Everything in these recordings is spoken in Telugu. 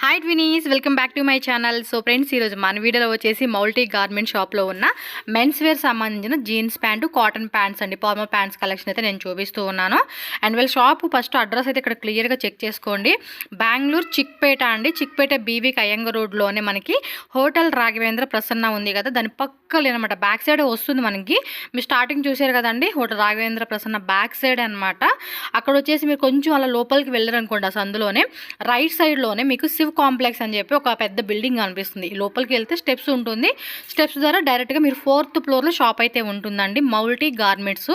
Hi twinnies, welcome back to my channel. So friends, ఈరోజు మన వీడియోలో వచ్చేసి మౌల్టీ గార్మెంట్ షాప్లో ఉన్న మెన్స్ వేర్ సంబంధించిన జీన్స్ ప్యాంటు, కాటన్ ప్యాంట్స్ అండి, ఫార్మల్ ప్యాంట్స్ కలెక్షన్ అయితే నేను చూపిస్తూ ఉన్నాను. అండ్ వీళ్ళ షాప్ ఫస్ట్ అడ్రస్ అయితే ఇక్కడ క్లియర్గా చెక్ చేసుకోండి. బెంగళూరు చిక్పేట అండి, చిక్పేట బీవీ కయ్యంగ రోడ్లోనే మనకి హోటల్ రాఘవేంద్ర ప్రసన్న ఉంది కదా, దాని పక్కలే అనమాట, బ్యాక్ సైడ్ వస్తుంది మనకి. మీరు స్టార్టింగ్ చూసారు కదండి, hotel Raghavendra Prasanna back side అనమాట. అక్కడ వచ్చేసి మీరు కొంచెం అలా లోపలికి వెళ్ళారనుకోండి, అసలు అందులోనే రైట్ సైడ్లోనే మీకు శివ్ కాంప్లెక్స్ అని చెప్పి ఒక పెద్ద బిల్డింగ్ కనిపిస్తుంది. లోపలికి వెళ్తే స్టెప్స్ ఉంటుంది, స్టెప్స్ ద్వారా డైరెక్ట్గా మీరు 4th ఫ్లోర్లో షాప్ అయితే ఉంటుందండి, మౌల్టీ గార్మెంట్స్.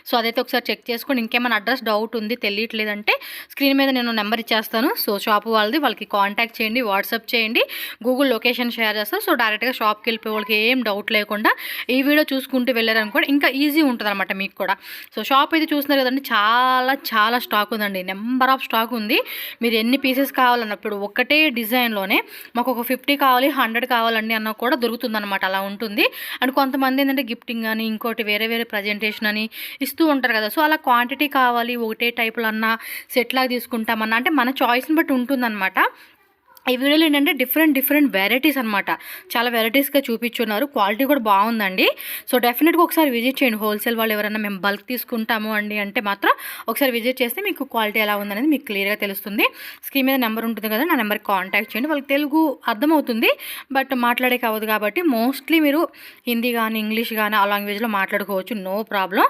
సో అదైతే ఒకసారి చెక్ చేసుకోండి. ఇంకేమైనా అడ్రస్ డౌట్ ఉంది, తెలియట్లేదంటే స్క్రీన్ మీద నేను నెంబర్ ఇచ్చేస్తాను. సో షాప్ వాళ్ళకి కాంటాక్ట్ చేయండి, వాట్సాప్ చేయండి, గూగుల్ లొకేషన్ షేర్ చేస్తారు. సో డైరెక్ట్గా షాప్కి వెళ్ళిపోయే వాళ్ళకి ఏం డౌట్ లేకుండా ఈ వీడియో చూసుకుంటూ వెళ్ళారనుకోండి, ఇంకా ఈజీ ఉంటుంది అనమాట మీకు కూడా. సో షాప్ అయితే చూస్తున్నారు కదండి, చాలా స్టాక్ ఉందండి, నెంబర్ ఆఫ్ స్టాక్ ఉంది. మీరు ఎన్ని పీసెస్ కావాలన్నప్పుడు ఒకటే డిజైన్లోనే మాకు ఒక 50 కావాలి, 100 కావాలండి అన్న కూడా దొరుకుతుందన్నమాట, అలా ఉంటుంది. అండ్ కొంతమంది ఏంటంటే గిఫ్టింగ్ అని, ఇంకోటి వేరే ప్రజెంటేషన్ అని ఇస్తూ ఉంటారు కదా. సో అలా క్వాంటిటీ కావాలి, ఒకటే టైపులు అన్నా సెట్ లాగా తీసుకుంటామన్నా అంటే మన చాయిస్ని బట్టి ఉంటుందన్నమాట. ఈ వీడియోలో ఏంటంటే డిఫరెంట్ వెరైటీస్ అనమాట, చాలా వెరైటీస్గా చూపించున్నారు. క్వాలిటీ కూడా బాగుందండి. సో డెఫినెట్గా ఒకసారి విజిట్ చేయండి. హోల్సేల్ వాళ్ళు ఎవరైనా మేము బల్క్ తీసుకుంటాము అండి అంటే మాత్రం ఒకసారి విజిట్ చేస్తే మీకు క్వాలిటీ ఎలా ఉందనేది మీకు క్లియర్గా తెలుస్తుంది. స్క్రీన్ మీద నెంబర్ ఉంటుంది కదా, నా నెంబర్కి కాంటాక్ట్ చేయండి. వాళ్ళకి తెలుగు అర్థమవుతుంది, బట్ మాట్లాడే కావద్దు కాబట్టి మోస్ట్లీ మీరు హిందీ కానీ ఇంగ్లీష్ కానీ ఆ లాంగ్వేజ్లో మాట్లాడుకోవచ్చు, నో ప్రాబ్లం.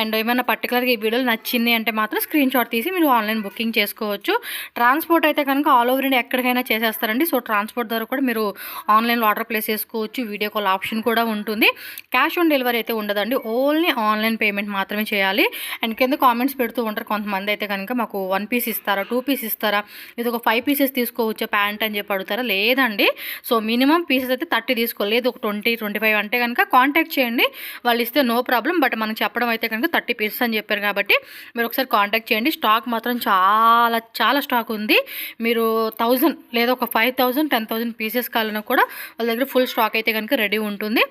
అండ్ ఏమైనా పర్టికులర్గా ఈ వీడియోలో నచ్చింది అంటే మాత్రం స్క్రీన్ షాట్ తీసి మీరు ఆన్లైన్ బుకింగ్ చేసుకోవచ్చు. ట్రాన్స్పోర్ట్ అయితే కనుక ఆల్ ఓవర్ ఇండియా ఎక్కడికైనా చేసేస్తారండి. సో ట్రాన్స్పోర్ట్ ద్వారా కూడా మీరు ఆన్లైన్లో ఆర్డర్ ప్లేస్ చేసుకోవచ్చు, వీడియో కాల్ ఆప్షన్ కూడా ఉంటుంది. క్యాష్ ఆన్ డెలివరీ అయితే ఉండదండి, ఓన్లీ ఆన్లైన్ పేమెంట్ మాత్రమే చేయాలి. అండ్ కింద కామెంట్స్ పెడుతూ ఉంటారు కొంతమంది అయితే కనుక, మాకు 1 పీస్ ఇస్తారా, 2 పీస్ ఇస్తారా, ఇది ఒక 5 పీసెస్ తీసుకోవచ్చా ప్యాంట్ అని చెప్పి అడుగుతారా. లేదండి, సో మినిమం పీసెస్ అయితే 30 తీసుకోలేదు, ఒక 20-25 అంటే కనుక కాంటాక్ట్ చేయండి, వాళ్ళు ఇస్తే నో ప్రాబ్లం. బట్ మనం చెప్పడం అయితే కనుక 30 పీసెస్ అని చెప్పారు కాబట్టి మీరు ఒకసారి కాంటాక్ట్ చేయండి. స్టాక్ మాత్రం చాలా స్టాక్ ఉంది. మీరు 1000 లేదా ఒక 5000, 10,000 పీసెస్ కావాలన్నా కూడా వాళ్ళ దగ్గర ఫుల్ స్టాక్ అయితే కనుక రెడీ ఉంటుంది.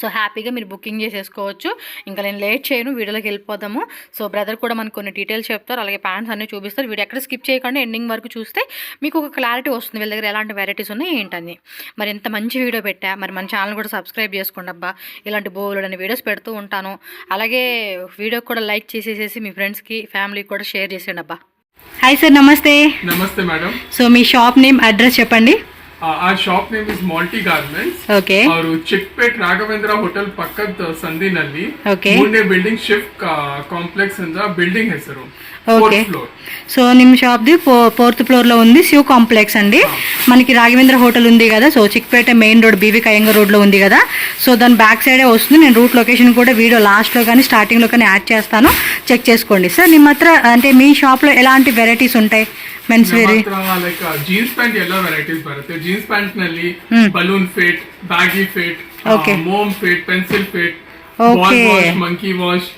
సో హ్యాపీగా మీరు బుకింగ్ చేసేసుకోవచ్చు. ఇంకా నేను లేట్ చేయను, వీడియోలోకి వెళ్ళిపోదాము. సో బ్రదర్ కూడా మనకు కొన్ని డీటెయిల్స్ చెప్తారు, అలాగే ప్యాంట్స్ అన్నీ చూపిస్తారు. వీడియో ఎక్కడ స్కిప్ చేయకుండా ఎండింగ్ వరకు చూస్తే మీకు ఒక క్లారిటీ వస్తుంది వీళ్ళ దగ్గర ఎలాంటి వెరైటీస్ ఉన్నాయి ఏంటని. మరి ఇంత మంచి వీడియో పెట్టా, మరి మన ఛానల్ కూడా సబ్స్క్రైబ్ చేసుకోండి అబ్బా, ఇలాంటి బోల్డని వీడియోస్ పెడుతూ ఉంటాను. అలాగే వీడియో కూడా లైక్ చేసేసేసి మీ ఫ్రెండ్స్కి, ఫ్యామిలీకి కూడా షేర్ చేసేయండి అబ్బా. హాయ్ సార్, నమస్తే. నమస్తే మేడం. సో మీ షాప్ నేమ్, అడ్రస్ చెప్పండి. our shop name is Multi Garments. Okay. और चिकपेट राघवेंद्र होटल पक्कद संदिನಲ್ಲಿ Okay. ಮೂರನೇ ಬಿಲ್ಡಿಂಗ್ ಶಿಫ್ಟ್ ಕಾಂಪ್ಲೆಕ್ಸ್ ಅಂತ ಬಿಲ್ಡಿಂಗ್ ಹೆಸರು. ఓకే. సో ನಿಮ್ಮ షాప్ది 4th ఫ్లోర్లో ఉంది, శివ్ కాంప్లెక్స్ అండి. మనకి రాఘవేంద్ర హోటల్ ఉంది కదా, so Chickpet main road BV కయ్యంగ రోడ్లో ఉంది కదా, సో దాని బ్యాక్ సైడే వస్తుంది. నేను రూట్ లొకేషన్ కూడా వీడియో లాస్ట్లో కానీ స్టార్టింగ్లో కానీ యాడ్ చేస్తాను, చెక్ చేసుకోండి. సార్ ನಿಮ್ಮ ಹತ್ರ అంటే మీ షాప్లో ఎలాంటి వెరైటీస్ ఉంటాయి men's wear? Like jeans pant ಎಲ್ಲ ವೆರೈಟೀಸ್ ಬರುತ್ತೆ. జీన్స్ ಪ್ಯಾಂಟ್ ನಲ್ಲಿ balloon fit, baggy fit, mom fit, pencil fit, ball wash, monkey wash,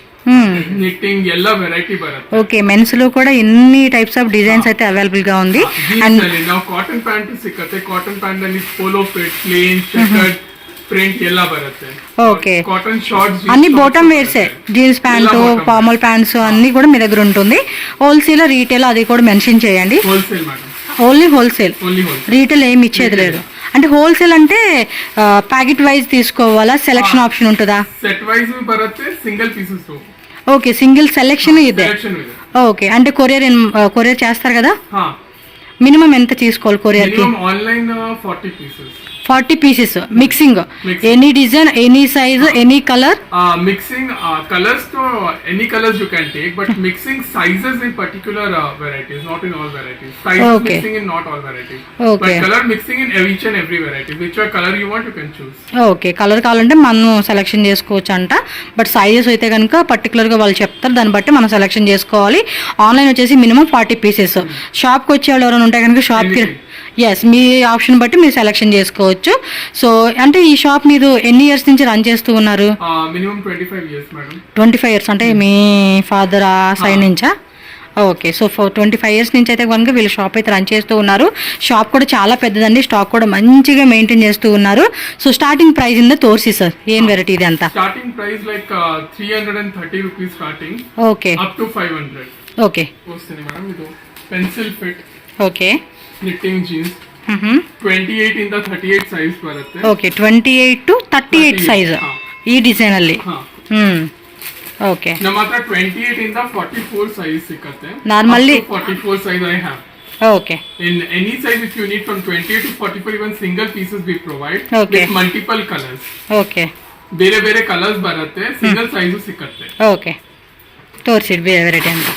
knitting ಎಲ್ಲ వెరైటీ బರುತ್ತೆ. ఓకే, మెన్స్ లో కూడా ఎన్ని టైప్స్ ఆఫ్ డిజైన్స్ అయితే అవైలబుల్ గా ఉంది. అండ్ ನಾವು ಕಾಟನ್ ಪ್ಯಾಂಟ್ ಸಿಕ್ಕತ್ತೆ. ಕಾಟನ್ ಪ್ಯಾಂಟ್ ನಲ್ಲಿ polo fit, plain, checkered print ఎలా బರುತ್ತೆ. ఓకే, కాటన్ షార్ట్స్ అన్ని బాటమ్ వేర్సే, జీన్స్ ప్యాంటు, ఫార్మల్ ప్యాంట్స్ అన్ని కూడా మీ దగ్గర ఉంటుంది. హోల్సేల్, రీటైల్ అది కూడా మెన్షన్ చేయండి. Wholesale madam, only wholesale, retail ఏమి ఇచ్చేది లేదు. అంటే హోల్సేల్ అంటే ప్యాకెట్ వైజ్ తీసుకోవాలా, సెలెక్షన్ ఆప్షన్ ఉంటుందా? సెట్ వైజ్ బರುತ್ತೆ, single pieces. Okay, single selection ఇదే. ఓకే, అంటే కొరియర్ చేస్తారు కదా, మినిమం ఎంత తీసుకోవాలి కొరియర్ కి? Online 40 pieces. 40 pieces mixing, any design, any size, any colour. Mixing colours తో any colours you can take, but mixing sizes in particular varieties, not in all varieties. Size mixing in not all varieties. Okay. But color mixing in each and every variety. Whichever color you want you can choose. Okay, colour కావాలంటే మనం సెలెక్షన్ చేసుకోవచ్చు అంట, బట్ సైజెస్ అయితే కనుక పర్టికులర్గా వాళ్ళు చెప్తారు, దాన్ని బట్టి మనం సెలెక్షన్ చేసుకోవాలి. ఆన్లైన్ వచ్చేసి మినిమం 40 పీసెస్. షాప్కి వచ్చే వాళ్ళు ఎవరైనా ఉంటే కనుక షాప్కి మీ ఆప్షన్ బట్టి మీరు సెలెక్షన్ చేసుకోవచ్చు. సో అంటే ఈ షాప్ మీరు ఎన్ని ఇయర్స్ నుంచి రన్ చేస్తూ ఉన్నారు? Minimum 25 years madam. 25 years అంటే మీ ఫాదర్ ఆ సైడ్ నుంచా? ఓకే, సో 25 years నుంచి అయితే కనుక వీళ్ళు షాప్ అయితే రన్ చేస్తూ ఉన్నారు. షాప్ కూడా చాలా పెద్దదండి, స్టాక్ కూడా మంచిగా మెయింటైన్ చేస్తూ ఉన్నారు. సో స్టార్టింగ్ ప్రైస్ ఇంದ తోర్సి సార్, ఏం వెరైటీ ఇది అంతా? Starting price like 330 rupees starting, okay, up to 500. Okay వస్తుంది మేడం. ఇది pencil fit, okay, knitting jeans, 28 ಇಂದ 38 ಸೈಜ್ ಬರುತ್ತೆ. ಓಕೆ 28 to 38 ಸೈಜ್ ಈ ಡಿಸೈನ್ ಅಲ್ಲಿ. ಓಕೆ ನಮ್ಮ ಹತ್ರ 28 ಇಂದ 44 ಸೈಜ್ ಸಿಗುತ್ತೆ. Normally 44 size I have. Okay. In any size, if you need from 28 to 44, even single pieces we provide with multiple colors. Okay. ಬೇರೆ ಬೇರೆ ಕಲರ್ಸ್ ಬರುತ್ತೆ, ಸಿಂಗಲ್ ಸೈಜ್ ಸಿಕ್ಕತ್ತೆ. ಓಕೆ ತೋರಿಸಿಡ್ ಬೇರೆ ವೆರೈಟಿ ಅಂತ.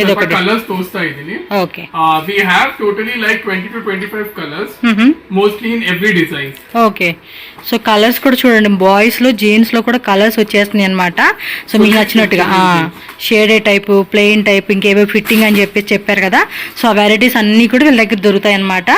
ಇದೊಂದು ಕಲರ್ಸ್ ತೋರಿಸ್ತಾ ಇದ್ದೀನಿ. Okay we have totally like 20 to 25 colors, mostly in every design. Okay so colours కూడా చూడండి, బాయ్స్ లో జీన్స్ లో కూడా కలర్స్ వచ్చేస్తున్నాయి అన్నమాట. సో మీకు నచ్చినట్టుగా షేడే టైప్, ప్లెయిన్ టైప్, ఇంకేవో ఫిట్టింగ్ అని చెప్పారు కదా. సో ఆ వెరైటీస్ అన్ని కూడా వీళ్ళ దగ్గర దొరుకుతాయి అన్నమాట.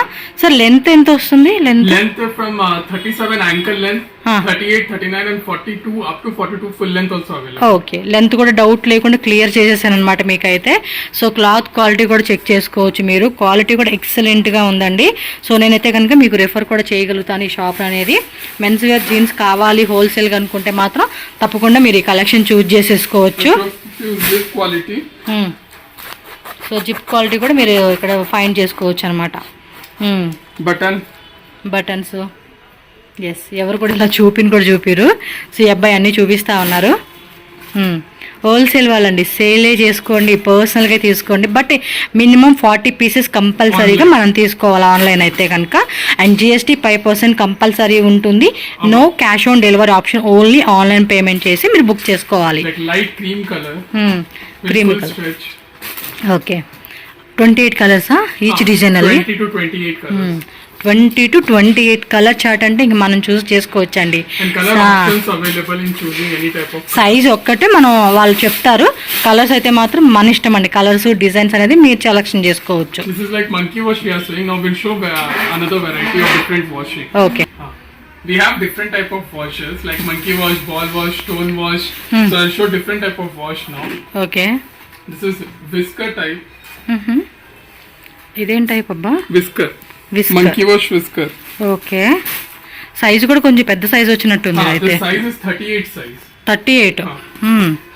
సార్ లెంత్ ఎంత వస్తుంది? Length from 37 ankle length, 38, 39 and 42 up to 42 full length also available. Okay length కూడా డౌట్ లేకుండా క్లియర్ చేసేసాను అనమాట మీకైతే. సో క్లాత్ క్వాలిటీ కూడా చెక్ చేసుకోవచ్చు మీరు, క్వాలిటీ కూడా ఎక్సలెంట్ గా ఉందండి. సో నేనైతే కనుక మీకు రెఫర్ కూడా చేయగలుగుతాను ఈ షాప్ అనేది. మెన్స్ వేర్ జీన్స్ కావాలి హోల్సేల్ గా అనుకుంటే మాత్రం తప్పకుండా మీరు ఈ కలెక్షన్ చూస్ చేసేసుకోవచ్చు. సో జిప్ క్వాలిటీ కూడా మీరు ఇక్కడ ఫైండ్ చేసుకోవచ్చు అనమాట. బటన్స్ ఎస్ ఎవరు కూడా ఇలా చూపిరు. సో ఈ అబ్బాయి అన్నీ చూపిస్తూ ఉన్నారు. హోల్సేల్ వాళ్ళండి, సేలే చేసుకోండి, పర్సనల్గా తీసుకోండి. బట్ మినిమం 40 పీసెస్ కంపల్సరీగా మనం తీసుకోవాలి ఆన్లైన్ అయితే కనుక. అండ్ GST 5% కంపల్సరీ ఉంటుంది. No cash on delivery option, only online payment చేసి మీరు బుక్ చేసుకోవాలి. Cream colour. ఓకే 28 కలర్సా ఈచ్ డిజైన్ అది? 20 to 28 కలర్ చార్ట్ అంటే ఇంక మనం చూస్ చేసుకోవచ్చు అండి. సైజ్ ఒక్కటే మనం వాళ్ళు చెప్తారు, కలర్స్ అయితే మాత్రం మన ఇష్టం అండి. కలర్స్ డిజైన్స్ అనేది మీరు సెలెక్షన్ చేసుకోవచ్చు. Okay We have different type of washes like monkey wash, ball wash, stone wash. So I'll show different type of wash now. Okay. This is whisker type. ఇదేం టైప్ అబ్బా? Whisker. Monkey wash whisker. Okay size కూడా కొంచెం పెద్ద సైజ్ వచ్చినట్టుంది అయితే. The size is 38 size. 38.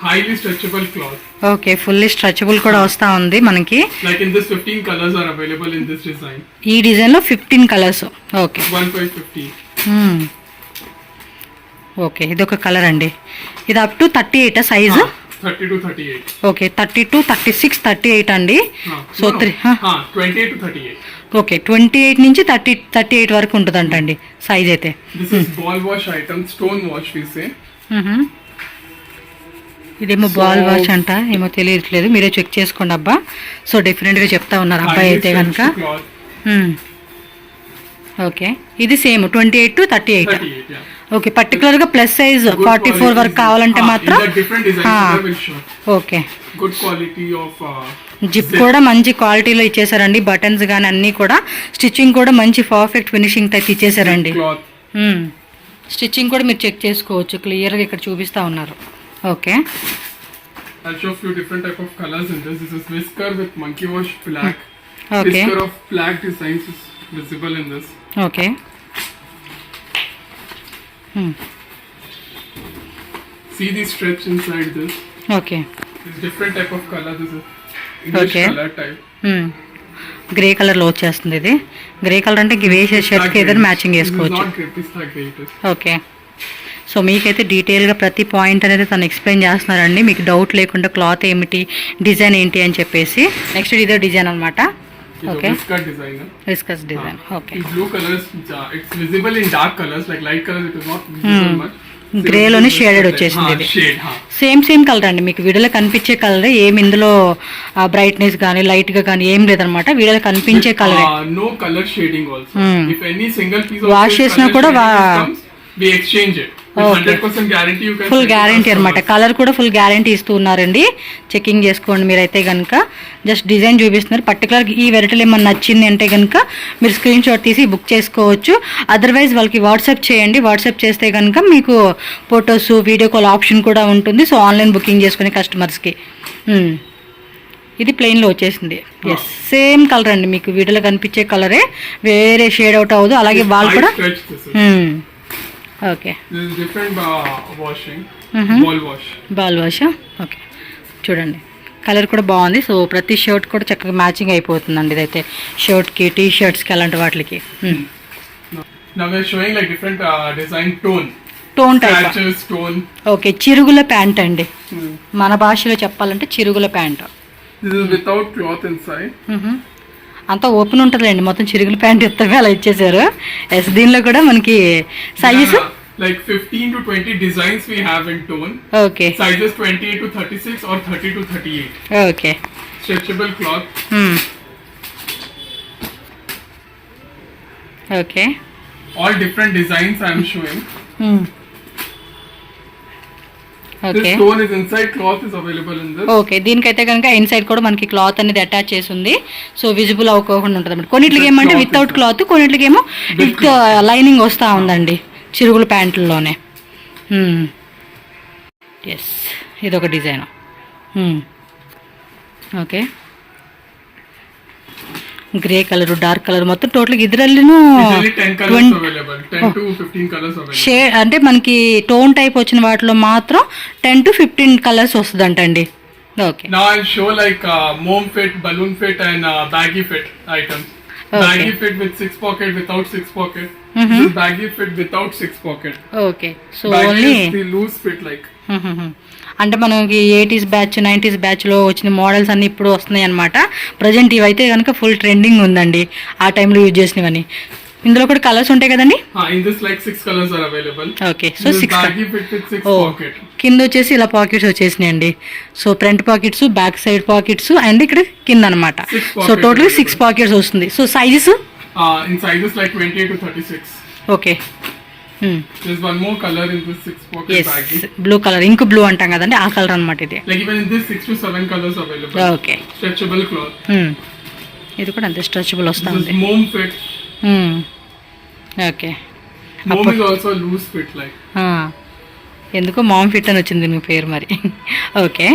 Highly stretchable cloth. Okay fully stretchable కూడా వస్తా ఉంది మనకి. Like in this 15 colors are available in this design. ఈ డిజైన్ లో 15 కలర్స్. ఓకే 1/15. ఓకే ఇది ఒక కలర్ అండి. ఇది up to 38 size? 30 to 38. Okay 32, 36, 38 అండి. So 28 to 38. ఓకే 28 నుంచి 38 వరకు ఉంటుందంటండి సైజ్ అయితే. This is ball wash item, stone wash we say. ఇదేమో బాల్ వాష్ అంట, ఏమో తెలియట్లేదు, మీరే చెక్ చేసుకోండి అబ్బా. సో డిఫరెంట్గా చెప్తా ఉన్నారు అబ్బాయి అయితే కనుక. ఓకే ఇది సేమ్ 28 to 38. ఓకే పర్టికులర్గా ప్లస్ సైజ్ 44 వరకు కావాలంటే మాత్రం. ఓకే జిప్ కూడా మంచి క్వాలిటీలో ఇచ్చేసారండి. బటన్స్ కానీ అన్నీ కూడా, స్టిచ్చింగ్ కూడా మంచి పర్ఫెక్ట్ ఫినిషింగ్ అయితే ఇచ్చేసారండి. స్టిచ్చింగ్ కూడా మీరు చెక్ చేసుకోవచ్చు, క్లియర్గా ఇక్కడ చూపిస్తా ఉన్నారు. Okay I'll show few different type of colors in this. This is whisker with monkey wash black. Okay. Whisker of black designs is visible in this. Okay. See the stretch inside this. Okay. It's different type of color. This is English color type. Grey colour లో వచ్చేస్తుంది ఇది. గ్రే కలర్ అంటే వేసే షర్ట్ కి ఏదైనా మ్యాచింగ్ చేసుకోవచ్చు. ఓకే సో మీకైతే డీటెయిల్గా ప్రతి పాయింట్ అనేది తను ఎక్స్ప్లెయిన్ చేస్తున్నారండి, మీకు డౌట్ లేకుండా క్లాత్ ఏమిటి, డిజైన్ ఏంటి అని చెప్పేసి. నెక్స్ట్ ఇదే డిజైన్ అనమాట. Okay viscose design. Okay blue colours it's visible in dark colours like light colours it is not visible much. గ్రేలోనే షేడెడ్ వచ్చేసింది ఇది. సేమ్ కలర్ అండి, మీకు వీడియోలో కనిపించే కలర్. ఏమి ఇందులో బ్రైట్నెస్ కానీ లైట్ గా కానీ ఏం లేదనమాట, వీడియోలో కనిపించే colour. No colour shading also. If any single piece wash చేసినా కూడా we exchange it. 100% guarantee you can. Full guarantee అనమాట. కలర్ కూడా ఫుల్ గ్యారంటీ ఇస్తూ ఉన్నారండి, చెకింగ్ చేసుకోండి మీరైతే కనుక. జస్ట్ డిజైన్ చూపిస్తున్నారు. పర్టికులర్ ఈ వెరైటీలు ఏమన్నా నచ్చింది అంటే కనుక మీరు స్క్రీన్ షాట్ తీసి బుక్ చేసుకోవచ్చు. అదర్వైజ్ వాళ్ళకి వాట్సాప్ చేయండి. వాట్సాప్ చేస్తే కనుక మీకు ఫొటోస్, వీడియో కాల్ ఆప్షన్ కూడా ఉంటుంది. సో ఆన్లైన్ బుకింగ్ చేసుకునే కస్టమర్స్కి. ఇది ప్లెయిన్లో వచ్చేసింది. ఎస్ సేమ్ కలర్ అండి, మీకు వీడియోలో కనిపించే కలరే, వేరే షేడ్ అవుట్ అవ్వదు. అలాగే వాళ్ళు కూడా. Okay ball wash. ఓకే చూడండి కలర్ కూడా బాగుంది. సో ప్రతి షర్ట్ కూడా చక్కగా మ్యాచింగ్ అయిపోతుందండి ఇదైతే, షర్ట్కి టీ షర్ట్స్కి అలాంటి వాటికి. Now we are showing like different design tone. Tone type. Patches, tone. Okay, చిరుగుల ప్యాంట్ అండి, మన భాషలో చెప్పాలంటే చిరుగుల pant. This is without cloth inside. అంతా ఓపెన్ ఉంటుందండి, మొత్తం చిరుగుల ప్యాంట్ ఇత్తమే అలా ఇచ్చేసారు. ఎస్, దీనిలో కూడా మనకి sizes like 15 to 20 designs we have in tone. Okay Sizes 28 to 36 or 30 to 38. Okay. Stretchable cloth. Okay. All different designs I am showing. Okay. This tone is inside, cloth is available in this. Okay, దీనికైతే కనుక ఇన్సైడ్ కూడా మనకి క్లాత్ అనేది అటాచ్ చేసి ఉంది. సో విజిబుల్ అవ్వకుండా ఉంటుంది అన్నమాట. కొన్నిట్లకి ఏమంటే వితౌట్ క్లాత్, కొన్నిట్లకి ఏమో విత్ లైనింగ్ వస్తూ ఉందండి చిరుగుల ప్యాంట్లలోనే. ఎస్, ఇదొక design. Okay, grey colour, dark colour, మొత్తం టోటల్ ఇద్దరల్లిను Usually 10 colors available. 10 to 15 colors available. Shade అంటే మనకి టోన్ టైప్ వచ్చిన వాటిలో మాత్రం 10 to 15 కలర్స్ వస్తుందంటండి. Okay. Now I'll show like mom fit, balloon fit and baggy fit items. Okay. Baggy fit with 6 pocket, without 6 pocket. This is baggy fit without 6 pocket. Okay. So Baggy only is the loose fit like. అంటే మనకి 80s బ్యాచ్ 90s బ్యాచ్లో వచ్చిన మోడల్స్ అన్నీ ఇప్పుడు వస్తున్నాయి అనమాట. ప్రజెంట్ ఇవైతే కనుక ఫుల్ ట్రెండింగ్ ఉందండి, ఆ టైంలో యూజ్ చేసినవని. ఇందులో కూడా కలర్స్ ఉంటాయి కదండి. In this like 6 colors are available. Okay. So This is 6 baggy fit with 6 pocket. కింద వచ్చేసి ఇలా పాకెట్స్ వచ్చేసినాయండి. So front pockets, back side pockets and ఇక్కడ కింద అనమాట. సో టోటల్ 6 పాకెట్స్ వస్తుంది. So sizes In sizes like 28 to 36. Okay. There's one more color in this 6 pocket yes, baggy. Blue colour, ink blue అంటాం కదండి, ఆ కలర్ అనమాట ఇది. Like even in this 6 to 7 colors available. Okay. Stretchable cloth. ఇది కూడా అంతే స్ట్రెచబుల్ వస్తూ This ఉంది. is mom fit. Okay. Mom is also loose fit like. ఎందుకో మామ్ ఫిట్ అని వచ్చింది మీ పేరు మరి. Okay.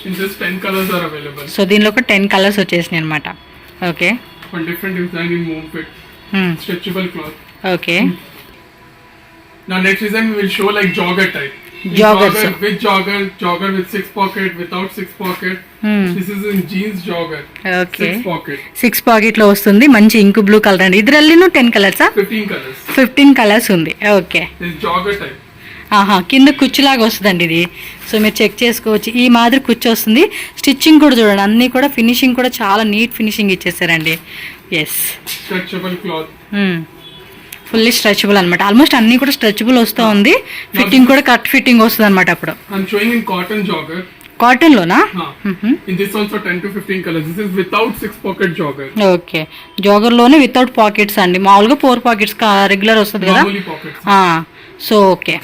In this 10 colors are available. So దీనిలో ఒక 10 కలర్స్ వచ్చేసినాయి అనమాట. Okay. One different design in mom fit. Stretchable cloth. Okay. Now next design we will show like jogger type. Joggers. With jogger with 6 pocket, without 6 pocket. This is in jeans jogger. Okay. 6 pocket. 6 పాకెట్లో వస్తుంది, మంచి ఇంక్ బ్లూ కలర్ అండి. ఇద్దరల్లిను 10 కలర్సా? 15 colors. 15 కలర్స్ ఉంది. ఓకే. This jogger type. కింద కుచ్చులాగా వస్తుందండి ఇది. సో మీరు చెక్ చేసుకోవచ్చు, ఈ మాదిరి కుచ్చు వస్తుంది. స్టిచ్చింగ్ కూడా చూడండి, అన్నీ కూడా ఫినిషింగ్ కూడా చాలా నీట్ ఫినిషింగ్ ఇచ్చేసారండి. Yes. Stretchable cloth. Fully stretchable అనమాట. ఆల్మోస్ట్ అన్నీ కూడా స్ట్రెచబుల్ వస్తూ ఉంది. ఫిట్టింగ్ కూడా కరెక్ట్ ఫిట్టింగ్ వస్తుంది అనమాట. అప్పుడు I'm showing in cotton jogger. Cotton లోనా? In this also 10 to 15 colors. This is without 6 pocket jogger. Okay. Jogger లోనే వితౌట్ పాకెట్స్ అండి. మామూలుగా 4 పాకెట్స్ రెగ్యులర్ వస్తుంది కదా. Normally pockets. So okay.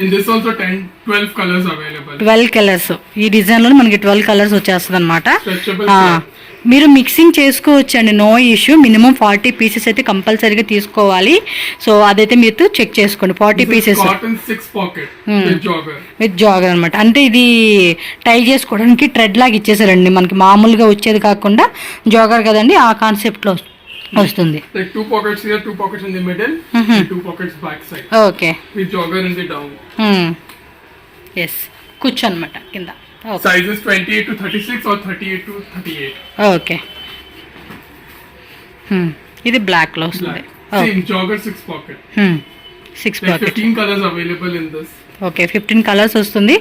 In this also 12 colors available. 12 colours. ఈ డిజైన్ లో మనకి 12 కలర్స్ వచ్చేస్తుంది అనమాట. Stretchable cloth. మీరు మిక్సింగ్ చేసుకోవచ్చు అండి, నో ఇష్యూ. మినిమం 40 పీసెస్ అయితే కంపల్సరీగా తీసుకోవాలి. సో అదైతే మీరు చెక్ చేసుకోండి. 40 pieces Cotton 6 pocket with jogger. With jogger అనమాట. అంటే ఇది టై చేసుకోవడానికి ట్రెడ్ లాగా ఇచ్చేసారండి, మనకి మామూలుగా వచ్చేది కాకుండా జాగర్ కదండి, ఆ కాన్సెప్ట్ లో వస్తుంది. Like 2 pockets here, 2 pockets in the middle, and 2 pockets back side. Okay. With jogger in the down. Yes, కుచ్చు అనమాట కింద. Sizes 28 to 36 or 38 to 38. Okay. ఇది బ్లాక్ లో వస్తుంది. Black. Same jogger 6 pocket. 6 Like pockets. 15 colors available in this. Okay. 15 colours వస్తుంది.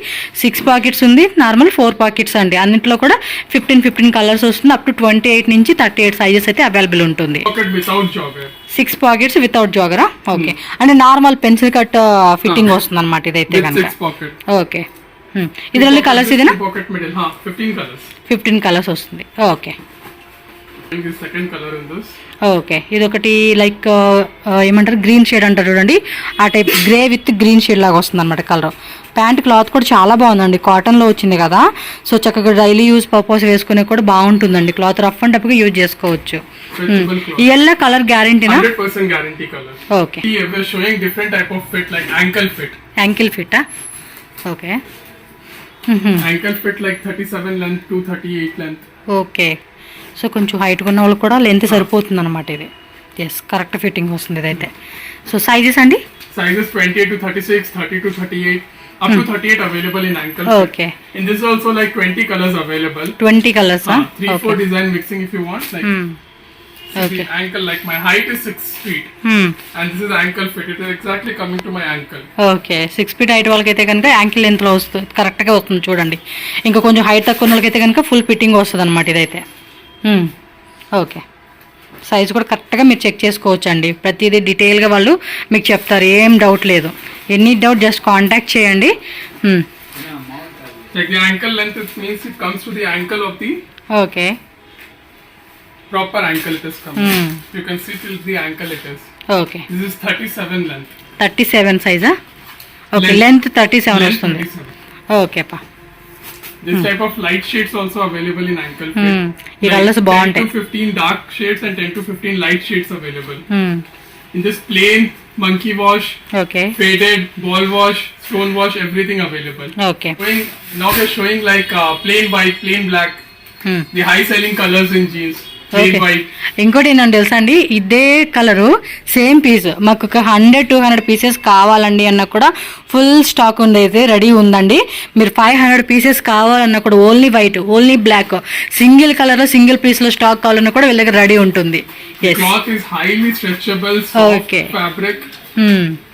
6 పాకెట్స్ ఉంది, నార్మల్ 4 పాకెట్స్ అండి. అన్నింటిలో కూడా 15 కలర్స్ వస్తుంది. అప్ టు 28 నుంచి 38 సైజెస్ అయితే అవైలబుల్ ఉంటుంది. Pocket without jogger. 6 pockets without జాగరా? ఓకే. అంటే నార్మల్ పెన్సిల్ కట్ ఫిట్టింగ్ వస్తుంది అనమాట ఇదైతే With కనుక. 6 pocket. ఓకే. ఇదిలో కలర్స్ ఇదేనా? Pocket middle. 15 colors. 15 కలర్స్ వస్తుంది. Okay. And the second color in this. Okay. ఇదొకటి లైక్ ఏమంటారు, గ్రీన్ షేడ్ అంటారు చూడండి, ఆ type grey with green shade లాగా వస్తుంది అనమాట కలర్. ప్యాంట్ క్లాత్ కూడా చాలా బాగుందండి, కాటన్లో వచ్చింది కదా. సో చక్కగా డైలీ యూజ్ పర్పస్ వేసుకునే కూడా బాగుంటుందండి. క్లాత్ రఫ్ అండ్ టఫ్గా యూజ్ చేసుకోవచ్చు. ఈ ఎల్లో కలర్ గ్యారంటీనా? 100% guarantee color. Okay. Here we are showing different type of fit like ankle fit. Ankle ఫిట్టా? Okay. Ankle fit like 37 length to 38 length. Okay. So కొంచెం హైట్గా ఉన్న వాళ్ళకి కూడా లెంత్ సరిపోతుంది అనమాట ఇది. ఎస్, కరెక్ట్ ఫిట్టింగ్ వస్తుంది ఇదైతే. సో సైజెస్ అండి? Sizes 28 to 36, 30 to 38. Up to 38 available in ankle fit. Okay. In this also like 20 colors available. 20 colors, huh? 3-4 design mixing if you want. Like Okay. the ankle, like my height is 6 feet. And this is ankle fit. It is exactly coming to my ankle. Okay 6 feet height వాళ్ళకైతే కనుక యాంకిల్ లెంత్లో వస్తుంది, కరెక్ట్గా వస్తుంది చూడండి. ఇంకా కొంచెం హైట్ తక్కువ ఉన్న వాళ్ళకైతే కనుక ఫుల్ ఫిట్టింగ్ వస్తుంది అనమాట ఇదైతే. ఓకే, సైజ్ కూడా కరెక్ట్గా మీరు చెక్ చేసుకోవచ్చు అండి. ప్రతిదీ డీటెయిల్గా వాళ్ళు మీకు చెప్తారు, ఏం డౌట్ లేదు. ఎనీ డౌట్ జస్ట్ కాంటాక్ట్ చేయండి. Like the ankle length, it means it comes to the ankle of the okay, proper ankle it is coming. You can see till the ankle it is. Okay. This is 37 length. 37 సైజా? Okay, Length- length 37 Length వస్తుంది. 37. ఓకే పా. This type of light shades also available in ankle fit. ఈ కలర్స్ 10 బాగుంటాయి. to 15 dark shades and 10 to 15 light shades available. In this plain, monkey wash, okay, faded, ball wash, stone wash, everything available. Okay. Now we're showing like plain white, plain black, the high selling colors in jeans. Plain okay. white. ఇంకోటి ఏంటంటే తెలుసా అండి, ఇదే కలరు సేమ్ పీస్ మాకు ఒక 100-200 పీసెస్ కావాలండి అన్న కూడా ఫుల్ స్టాక్ ఉంది, అయితే రెడీ ఉందండి. మీరు 500 పీసెస్ కావాలన్నా కూడా only white, only black, single colour single పీస్లో స్టాక్ కావాలన్నా కూడా వీళ్ళ దగ్గర రెడీ ఉంటుంది. The cloth is highly stretchable, soft Okay. fabric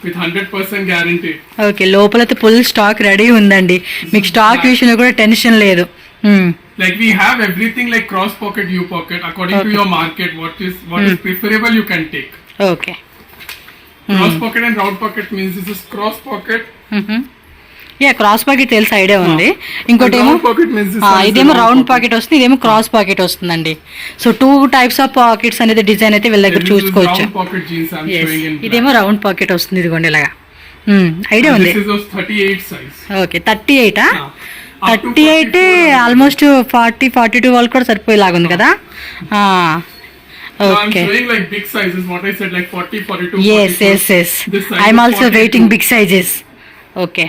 with 100% guarantee. Okay, లోపలైతే ఫుల్ స్టాక్ రెడీ ఉందండి. మీకు స్టాక్ విషయంలో కూడా టెన్షన్ లేదు. Like we have everything like cross pocket, U pocket, according to your market. What is preferable you can take. Okay, Cross pocket and round pocket means this is cross pocket. Yeah cross pocket తెలిసి ఐడియా ఉంది. ఇంకోటి And ఏమో round pocket means this one is ఇదేమో the రౌండ్ పాకెట్ వస్తుంది, ఇదేమో క్రాస్ పాకెట్ వస్తుందండి. సో 2 టైప్స్ ఆఫ్ పాకెట్స్ అనేది డిజైన్ అయితే వీళ్ళ దగ్గర This is చూసుకోవచ్చు. round pocket jeans I'm Yes. showing in black. ఇదేమో రౌండ్ పాకెట్ వస్తుంది, ఇదిగోండి ఇలాగా. ఐడియా And ఉంది. this is of 38 size. Okay, 38 Up to 38 44. Almost 40-42 వాళ్ళు కూడా సరిపోయేలాగా ఉంది కదా. So I'm okay, showing like big sizes. What I said like 40, 42, yes 44. Yes yes This size I'm is also 42. Waiting big sizes. Okay,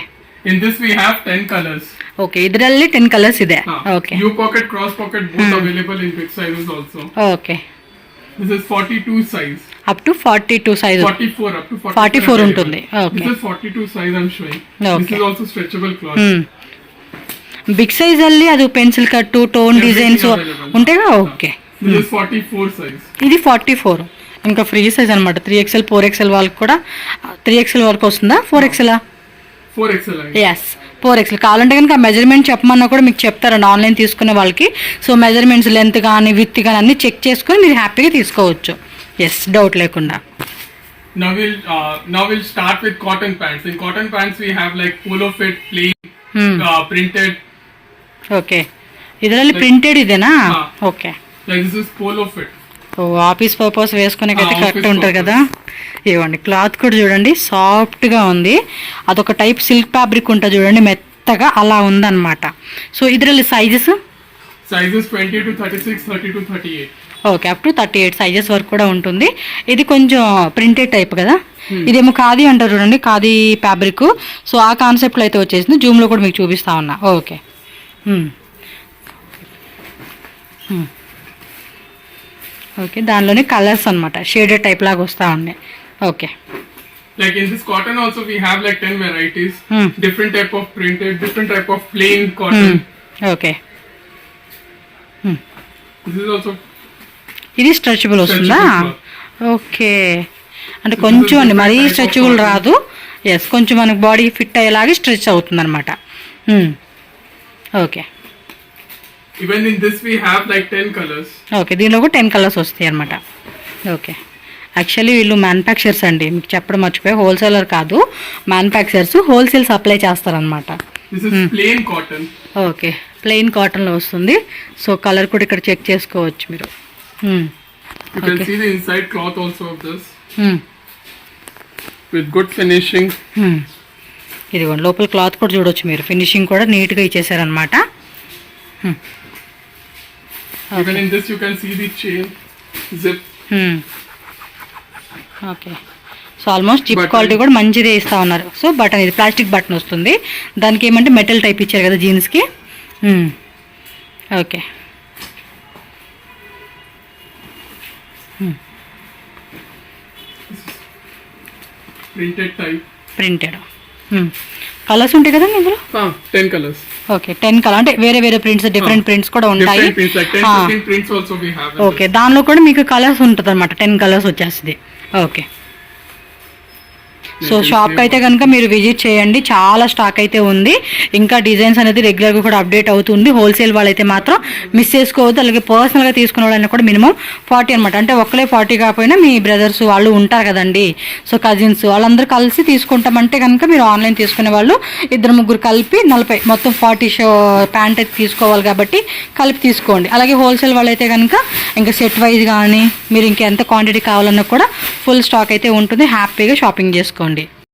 In this we have 10 colors. Okay, ಇದರಲ್ಲಿ 10 కలర్స్ ಇದೆ. Okay, U pocket, cross pocket, both available in big sizes also. Okay. This is 42 size. Up to 42 size, 44 up to 44 available. ఉంటుంది. Okay, This is 42 size I'm showing. This Okay. is also stretchable cloth. Big size ಅಲ್ಲಿ ಅದು pencil cut tone Everything designs available. ఉంటాయిగా. Okay, This is 44 size. ఇది 44 ఇంకా ఫ్రీ సైజ్ అనమాట. 3XL 4XL వాళ్ళకి కూడా 3XL వరకు వస్తుందా? 4XL 4XL. ఎస్ 4XL కావాలంటే కనుక మెజర్మెంట్ చెప్పమన్నా కూడా మీకు చెప్తారండి ఆన్లైన్ తీసుకునే వాళ్ళకి. సో మెజర్మెంట్స్ లెంత్ కానీ విత్ కానీ అన్ని చెక్ చేసుకొని మీరు హ్యాపీగా తీసుకోవచ్చు. ఎస్, డౌట్ లేకుండా. Now we'll start with cotton pants. In cotton pants we have like polo fit, plain, printed. Okay, ಇದರಲ್ಲಿ ಪ್ರಿಂಟೆಡ್ ಇದೆನಾ? ಹಾ. Okay, Like this is polo fit. ఓ ఆఫీస్ పర్పస్ వేసుకునేకైతే office కరెక్ట్ ఉంటుంది కదా. purpose. ఇవ్వండి, క్లాత్ కూడా చూడండి సాఫ్ట్గా ఉంది. అదొక టైప్ సిల్క్ ఫ్యాబ్రిక్ ఉంటుంది చూడండి, మెత్తగా అలా ఉందన్నమాట. సో ಇದರಲ್ಲಿ sizes Sizes 20 to 36, 30 to 38. Okay, up to 38 sizes వరకు కూడా ఉంటుంది. ఇది కొంచెం ప్రింటెడ్ టైప్ కదా. ఇదేమో ఖాదీ అంటారు చూడండి, ఖాదీ ఫ్యాబ్రిక్. సో ఆ కాన్సెప్ట్లో అయితే వచ్చేసింది. జూమ్లో కూడా మీకు చూపిస్తా ఉన్నా. ఓకే, ఓకే, దానిలోనే కలర్స్ అనమాట షేడెడ్ టైప్ లాగా వస్తూ ఉన్నాయి. Okay, Like in this cotton also we have like 10 varieties. Hmm. Different type of printed, different type of plain cotton. Okay. This is also ఇది స్ట్రెచబుల్ వస్తుందా? Stretchable ఓకే, అంటే కొంచెం అండి మరీ different type of stretchable cotton. రాదు. ఎస్, కొంచెం మనకు బాడీ ఫిట్ అయ్యేలాగే స్ట్రెచ్ అవుతుంది అనమాట. Okay, even in this we have like 10 colors. Okay, దీనిలో కూడా 10 కలర్స్ వస్తాయి అనమాట. ఓకే, యాక్చువల్లీ వీళ్ళు మ్యానుఫ్యాక్చర్స్ అండి, మీకు చెప్పడం మర్చిపోయి, హోల్సేలర్ కాదు, మ్యానుఫ్యాక్చర్స్, హోల్సేల్ సప్లై చేస్తారనమాట. This is plain cotton. Okay, plain కాటన్లో వస్తుంది. సో కలర్ కూడా ఇక్కడ చెక్ చేసుకోవచ్చు మీరు. You can see the inside cloth also of this with good finishing. ఇదిగోండి, లోపల క్లాత్ కూడా చూడొచ్చు మీరు, ఫినిషింగ్ కూడా నీట్గా ఇచ్చేసారనమాట. Even in this you can see the chain zip. Okay, so almost zip Button. Quality కూడా మంచిదే ఇస్తా ఉన్నారు. సో బటన్, ఇది ప్లాస్టిక్ బటన్ వస్తుంది. దానికి ఏమంటే మెటల్ టైప్ ఇచ్చారు కదా జీన్స్కి. Okay, Printed type. Printed colours ఉంటాయి కదండి ఇందులో? 10 colors. ఓకే 10 కలర్ అంటే వేరే వేరే ప్రింట్స్ డిఫరెంట్ ప్రింట్స్ కూడా ఉంటాయి. Different prints, like 10-15 prints also we have. Okay దానిలో కూడా మీకు కలర్స్ ఉంటుంది అనమాట, 10 కలర్స్ వచ్చేస్తుంది. ఓకే సో షాప్కి అయితే కనుక మీరు విజిట్ చేయండి, చాలా స్టాక్ అయితే ఉంది. ఇంకా డిజైన్స్ అనేది రెగ్యులర్గా కూడా అప్డేట్ అవుతుంది. హోల్సేల్ వాళ్ళైతే మాత్రం మిస్ చేసుకోవద్దు. అలాగే పర్సనల్గా తీసుకునే వాళ్ళని కూడా మినిమం 40 అనమాట. అంటే ఒక్కలే 40 కాకపోయినా మీ బ్రదర్స్ వాళ్ళు ఉంటారు కదండి, సో కజిన్స్ వాళ్ళందరూ కలిసి తీసుకుంటామంటే కనుక మీరు ఆన్లైన్ తీసుకునే వాళ్ళు 2-3 కలిపి 40 మొత్తం 40 ప్యాంట్ అయితే తీసుకోవాలి కాబట్టి కలిపి తీసుకోండి. అలాగే హోల్సేల్ వాళ్ళైతే కనుక ఇంకా సెట్ వైజ్ కానీ మీరు ఇంకెంత క్వాంటిటీ కావాలన్నా కూడా ఫుల్ స్టాక్ అయితే ఉంటుంది. హ్యాపీగా షాపింగ్ చేసుకోండి.